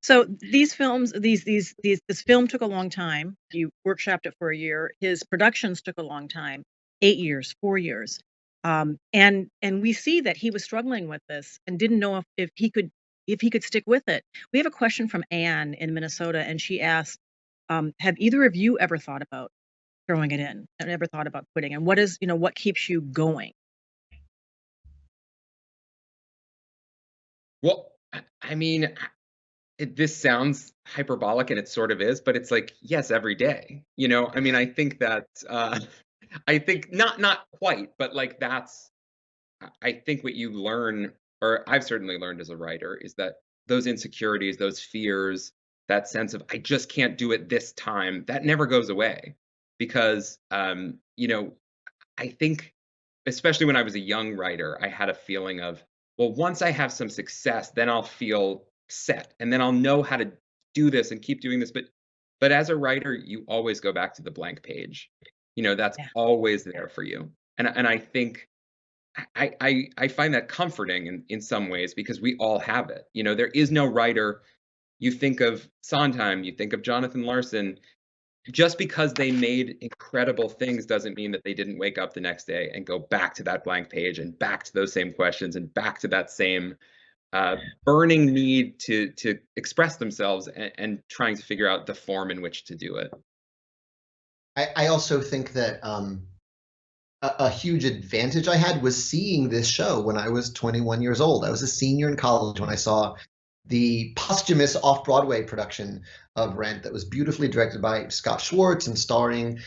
So these films, this film took a long time. You workshopped it for a year. His productions took a long time, 8 years, 4 years. And we see that he was struggling with this and didn't know if he could stick with it. We have a question from Anne in Minnesota, and she asked, have either of you ever thought about throwing it in and ever thought about quitting? And what keeps you going? Well, I mean, this sounds hyperbolic and it sort of is, but it's like, yes, every day. I mean, I think that I think not quite, but like I think what you learn, or I've certainly learned as a writer, is that those insecurities, those fears, that sense of I just can't do it this time, that never goes away. Because I think, especially when I was a young writer, I had a feeling of, well, once I have some success, then I'll feel set and then I'll know how to do this and keep doing this. But as a writer, you always go back to the blank page. That's Yeah. always there for you. And I think I find that comforting in some ways because we all have it. There is no writer. You think of Sondheim, you think of Jonathan Larson, just because they made incredible things doesn't mean that they didn't wake up the next day and go back to that blank page and back to those same questions and back to that same burning need to express themselves and trying to figure out the form in which to do it. I also think that a huge advantage I had was seeing this show when I was 21 years old. I was a senior in college when I saw the posthumous off-Broadway production of Rent that was beautifully directed by Scott Schwartz and starring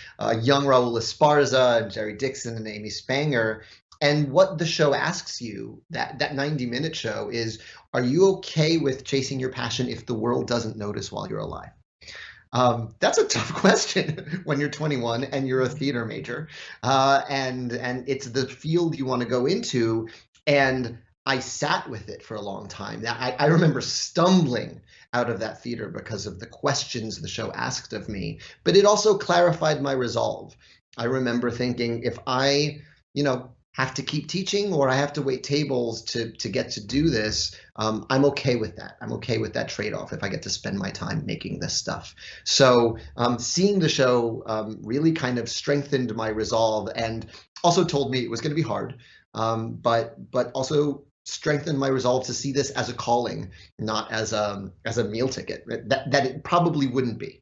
young Raul Esparza and Jerry Dixon and Amy Spanger. And what the show asks you, that 90-minute show, is, are you okay with chasing your passion if the world doesn't notice while you're alive? That's a tough question when you're 21 and you're a theater major, and it's the field you want to go into. And I sat with it for a long time. I remember stumbling out of that theater because of the questions the show asked of me, but it also clarified my resolve. I remember thinking, if I, have to keep teaching or I have to wait tables to get to do this, I'm okay with that. I'm okay with that trade-off if I get to spend my time making this stuff. So seeing the show really kind of strengthened my resolve and also told me it was going to be hard, but also strengthened my resolve to see this as a calling, not as a meal ticket. That it probably wouldn't be.